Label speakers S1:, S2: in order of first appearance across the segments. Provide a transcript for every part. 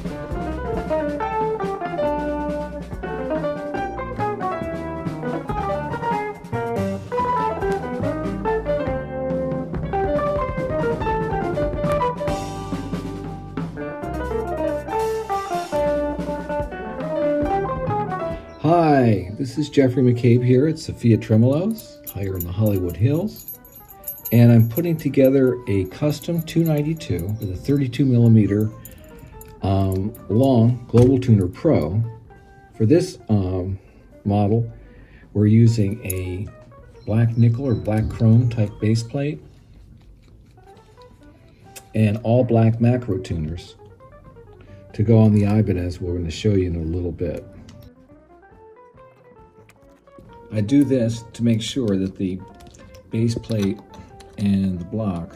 S1: Hi, this is Jeffrey McCabe here at Sophia Tremolos, higher in the Hollywood Hills, and I'm putting together a custom 292 with a 32 millimeter long Global Tuner Pro. For this model, we're using a black nickel or black chrome type base plate and all black macro tuners to go on the Ibanez we're going to show you in a little bit. I do this to make sure that the base plate and the block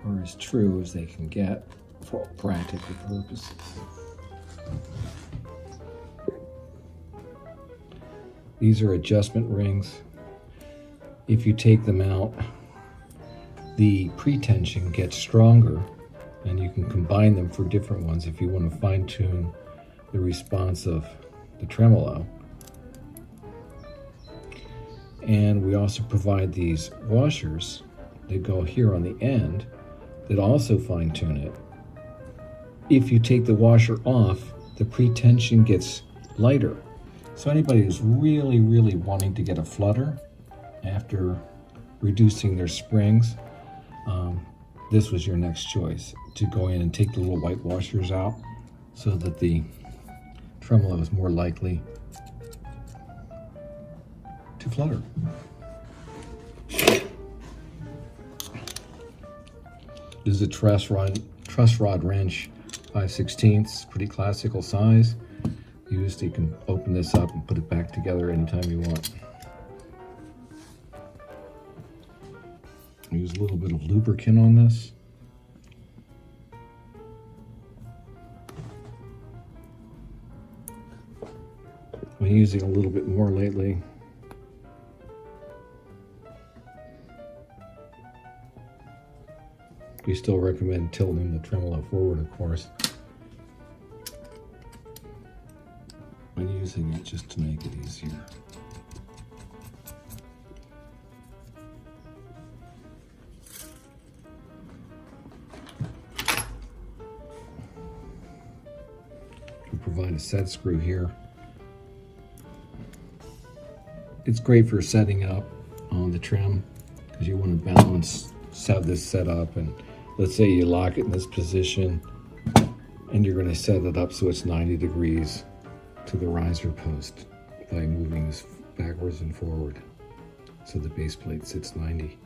S1: are as true as they can get for practical purposes. These are adjustment rings. If you take them out, the pre-tension gets stronger, and you can combine them for different ones if you want to fine-tune the response of the tremolo. And we also provide these washers that go here on the end that also fine-tune it. If you take the washer off, the pre-tension gets lighter. So anybody who's really wanting to get a flutter after reducing their springs, this was your next choice, to go in and take the little white washers out so that the tremolo is more likely to flutter. This is a truss rod wrench, 5/16, pretty classical size. You can open this up and put it back together anytime you want. Use a little bit of lubricant on this. I've been using a little bit more lately. We still recommend tilting the tremolo forward, of course. I'm using it just to make it easier. We provide a set screw here. It's great for setting up on the trim because you want to balance, have this set up, and let's say you lock it in this position and you're going to set it up so it's 90 degrees to the riser post by moving this backwards and forward so the base plate sits 90.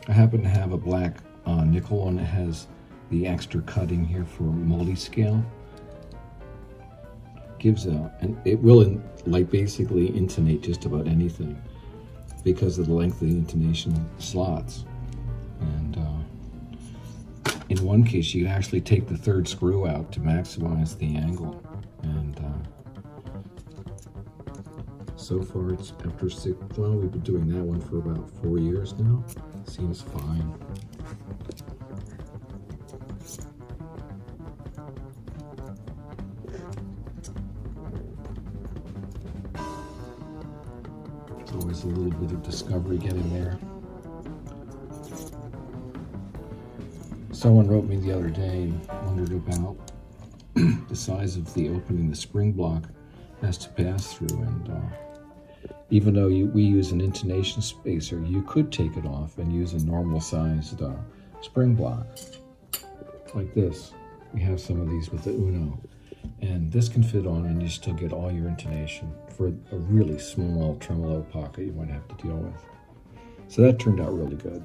S1: I happen to have a black nickel one that has the extra cutting here for multi-scale. And it will basically intonate just about anything because of the length of the intonation slots. And in one case, you can actually take the third screw out to maximize the angle. And so far, it's after we've been doing that one for about 4 years now. Seems fine. It's always a little bit of discovery getting there. Someone wrote me the other day and wondered about the size of the opening the spring block has to pass through, and even though we use an intonation spacer, you could take it off and use a normal sized spring block like this. We have some of these with the Uno, and this can fit on and you still get all your intonation for a really small tremolo pocket you might have to deal with. So that turned out really good.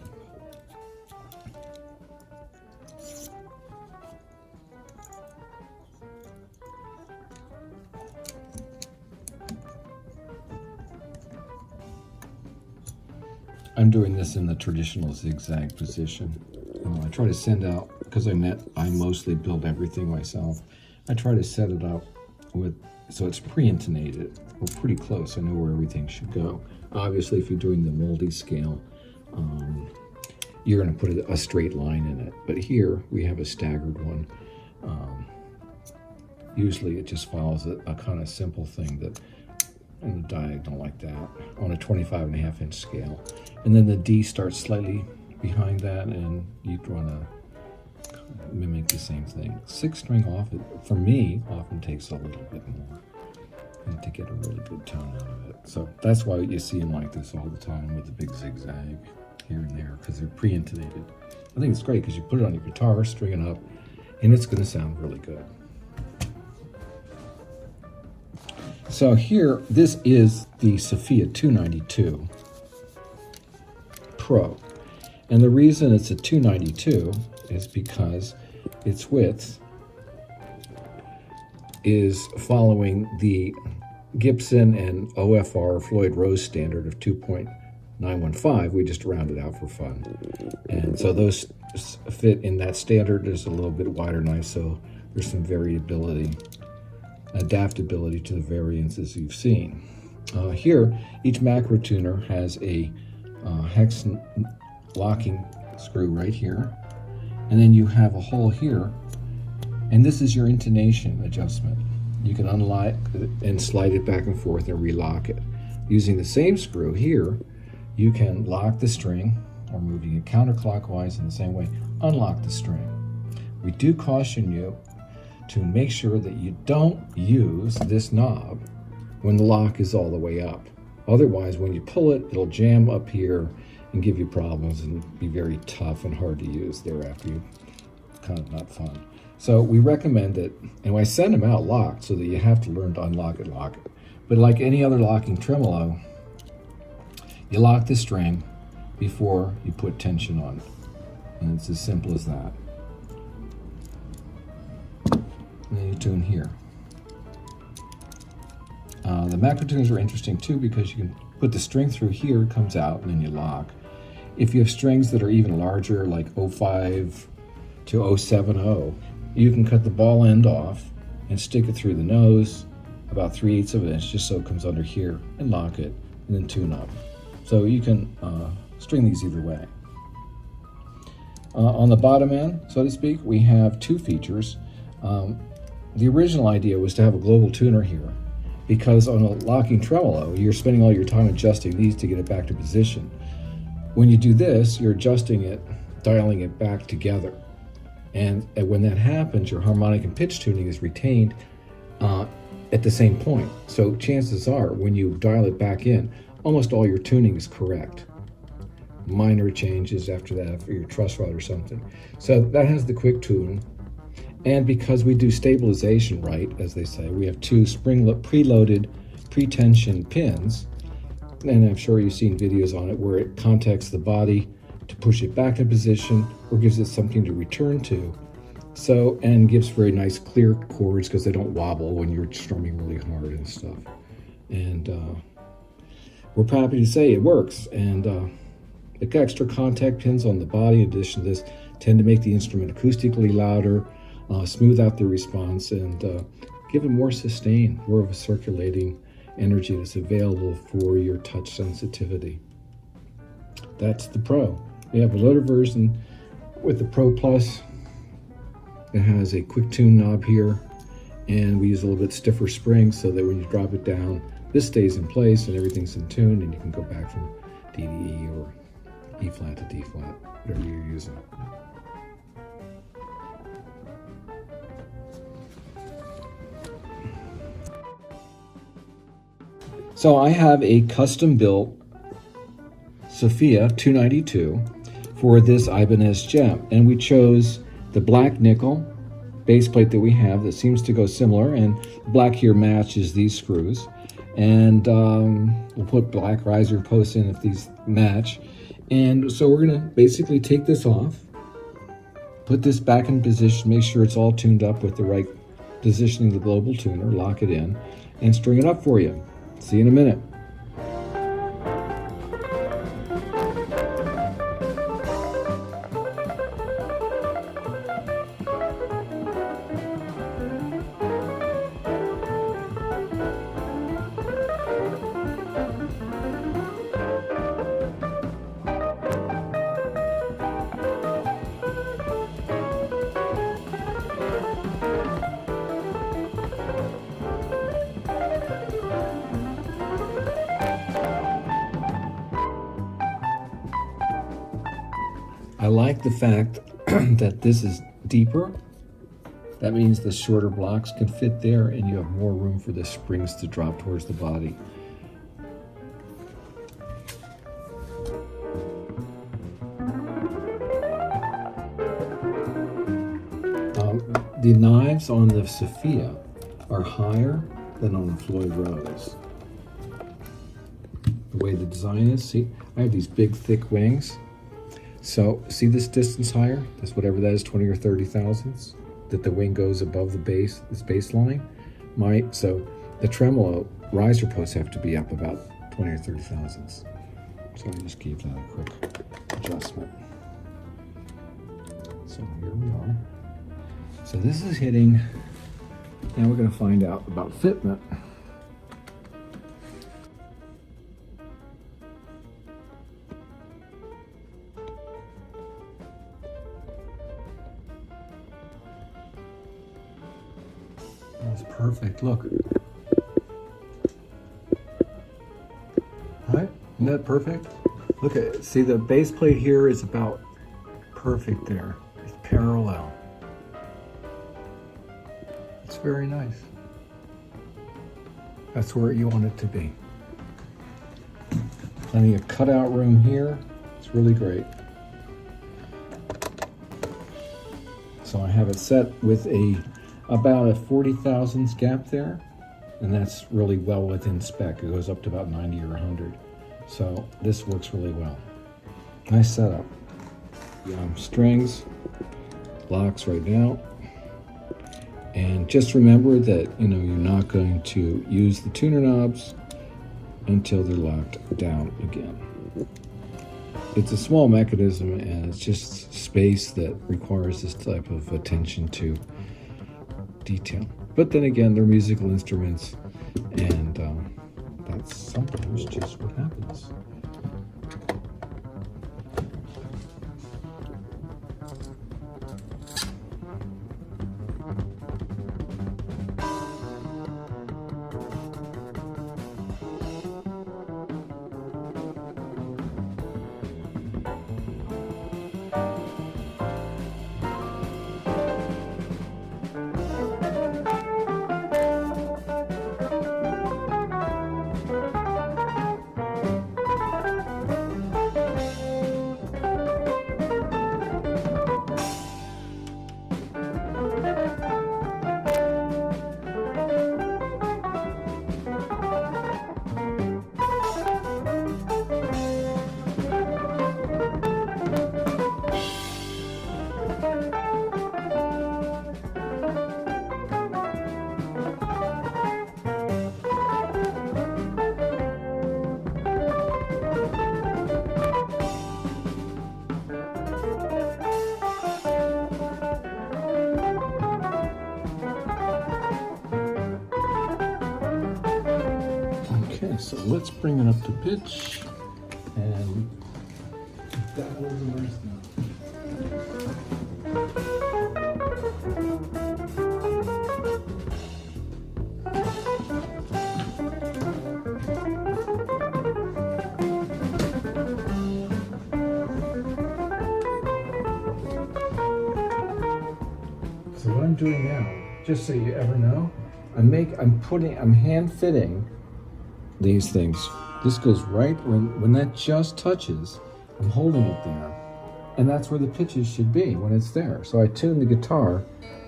S1: I'm doing this in the traditional zigzag position. I try to send out because I mostly build everything myself, I try to set it up so it's pre-intonated. We're pretty close. I know where everything should go. Obviously, if you're doing the multi-scale, you're going to put a straight line in it. But here, we have a staggered one. Usually, it just follows a kind of simple thing that in the diagonal like that on a 25.5-inch scale. And then the D starts slightly behind that, and you'd want to mimic the same thing. 6-string off, for me, often takes a little bit more and to get a really good tone out of it. So that's why you see them like this all the time with the big zigzag here and there, because they're pre-intonated. I think it's great because you put it on your guitar, string it up, and it's going to sound really good. So here, this is the Sophia 292 Pro. And the reason it's a 292 is because its width is following the Gibson and OFR Floyd Rose standard of 2.915. We just rounded out for fun. And so those fit in that standard. There's a little bit wider knife, so there's some variability, adaptability to the variances you've seen. Here, each macro tuner has a hex locking screw right here, and then you have a hole here, and this is your intonation adjustment. You can unlock and slide it back and forth and relock it. Using the same screw here, you can lock the string, or moving it counterclockwise in the same way, unlock the string. We do caution you to make sure that you don't use this knob when the lock is all the way up. Otherwise, when you pull it, it'll jam up here and give you problems and be very tough and hard to use thereafter. Kind of not fun. So we recommend it, and I send them out locked so that you have to learn to unlock it, lock it. But like any other locking tremolo, you lock the string before you put tension on it. And it's as simple as that. And then you tune here. The macro tuners are interesting too because you can put the string through here, it comes out, and then you lock. If you have strings that are even larger, like 05 to 070, you can cut the ball end off and stick it through the nose about 3/8 of an inch, just so it comes under here, and lock it, and then tune up. So you can string these either way. On the bottom end, so to speak, we have two features. The original idea was to have a global tuner here, because on a locking tremolo, you're spending all your time adjusting these to get it back to position. When you do this, you're adjusting it, dialing it back together. And when that happens, your harmonic and pitch tuning is retained at the same point. So chances are, when you dial it back in, almost all your tuning is correct. Minor changes after that for your truss rod or something. So that has the quick tune. And because we do stabilization right, as they say, we have two preloaded pre-tension pins, and I'm sure you've seen videos on it where it contacts the body to push it back in position or gives it something to return to. So, and gives very nice clear chords because they don't wobble when you're strumming really hard and stuff. And we're happy to say it works. And the extra contact pins on the body, in addition to this, tend to make the instrument acoustically louder, smooth out the response, and give it more sustain, more of a circulating energy that's available for your touch sensitivity. That's the Pro. We have a loader version with the Pro Plus. It has a quick tune knob here, and we use a little bit stiffer spring so that when you drop it down, this stays in place and everything's in tune, and you can go back from D to E or E flat to D flat, whatever you're using. So I have a custom built Sophia 292 for this Ibanez JEM, and we chose the black nickel base plate that we have that seems to go similar, and black here matches these screws, and we'll put black riser posts in if these match. And so we're going to basically take this off, put this back in position, make sure it's all tuned up with the right positioning of the global tuner, lock it in, and string it up for you. See you in a minute. I like the fact that this is deeper. That means the shorter blocks can fit there and you have more room for the springs to drop towards the body. The knives on the Sophia are higher than on the Floyd Rose. The way the design is, see, I have these big thick wings. So see this distance higher? That's whatever that is, 20 or 30 thousandths, that the wing goes above the base, this baseline. So the tremolo riser posts have to be up about 20 or 30 thousandths. So I just gave that a quick adjustment. So here we are. So this is hitting. Now we're going to find out about fitment. That's perfect. Look. All right, isn't that perfect? Look at it. See, the base plate here is about perfect there. It's parallel. It's very nice. That's where you want it to be. Plenty of cutout room here. It's really great. So I have it set with about a 40 thousandths gap there, and that's really well within spec. It goes up to about 90 or 100. So this works really well. Nice setup. Strings, locks right now. And just remember that, you're not going to use the tuner knobs until they're locked down again. It's a small mechanism and it's just space that requires this type of attention to detail. But then again, they're musical instruments, and that's sometimes just what happens. Okay, so let's bring it up to pitch and that will the rest now. So what I'm doing now, just so you ever know, I'm hand fitting these things. This goes right when that just touches, I'm holding it there. And that's where the pitches should be when it's there. So I tune the guitar.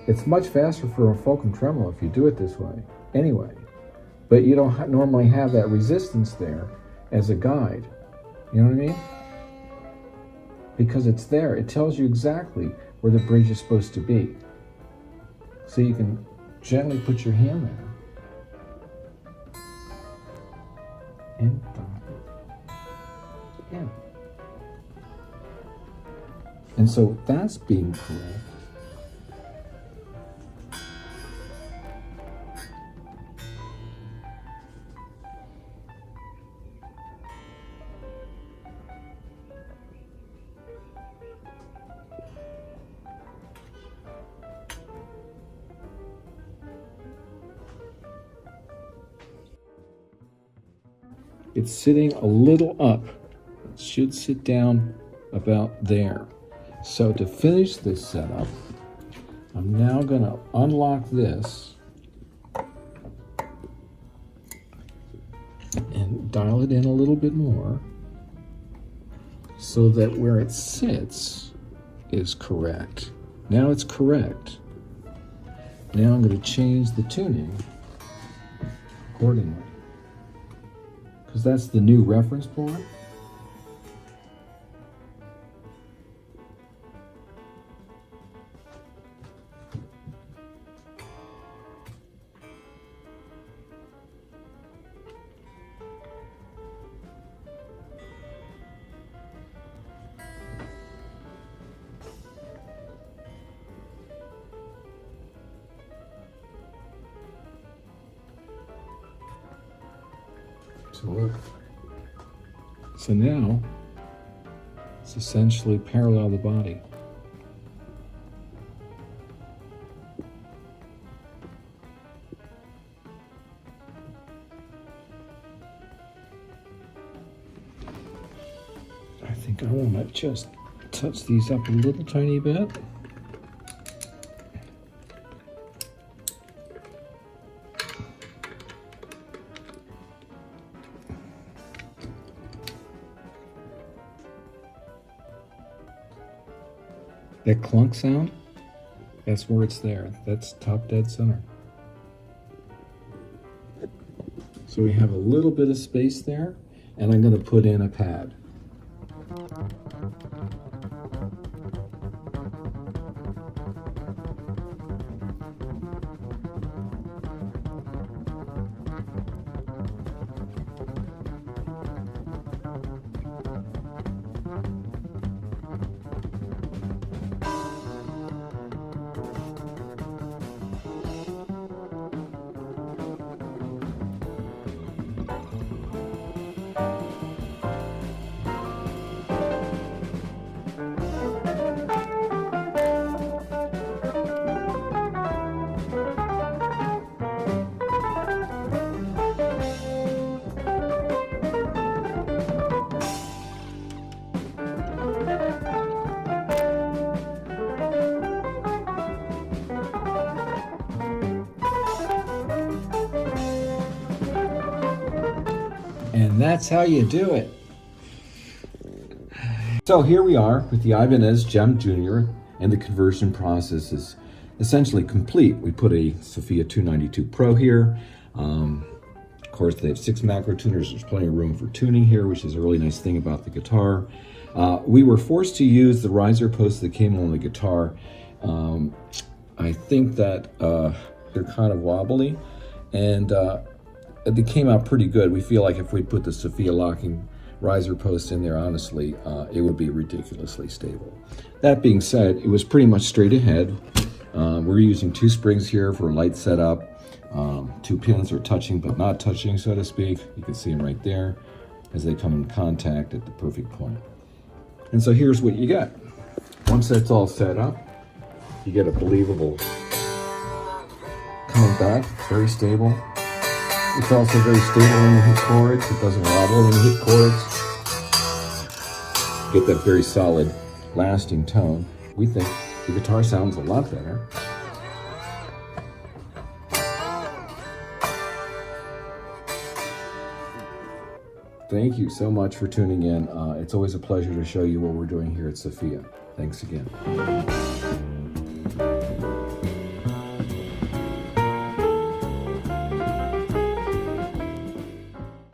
S1: It's much faster for a Fulcrum tremolo if you do it this way anyway. But you don't normally have that resistance there as a guide. You know what I mean? Because it's there. It tells you exactly where the bridge is supposed to be. So you can gently put your hand there. And in. And so that's being correct. It's sitting a little up. It should sit down about there. So to finish this setup, I'm now going to unlock this and dial it in a little bit more so that where it sits is correct. Now it's correct. Now I'm going to change the tuning accordingly, because that's the new reference point. So look, so now it's essentially parallel the body. I think I want to just touch these up a little tiny bit. That clunk sound, that's where it's there. That's top dead center. So we have a little bit of space there, and I'm going to put in a pad. And that's how you do it. So here we are with the Ibanez JEM Jr, and the conversion process is essentially complete. We put a Sophia 292 Pro here. Of course, they have 6 macro tuners. There's plenty of room for tuning here, which is a really nice thing about the guitar. We were forced to use the riser posts that came on the guitar. I think that they're kind of wobbly, and they came out pretty good. We feel like if we put the Sophia locking riser post in there, honestly, it would be ridiculously stable. That being said, it was pretty much straight ahead. We're using 2 springs here for light setup. 2 pins are touching but not touching, so to speak. You can see them right there as they come in contact at the perfect point. And so here's what you get. Once that's all set up, you get a believable coming back. It's very stable. It's also very stable when you hit chords. It doesn't wobble when you hit chords. Get that very solid, lasting tone. We think the guitar sounds a lot better. Thank you so much for tuning in. It's always a pleasure to show you what we're doing here at Sophia. Thanks again.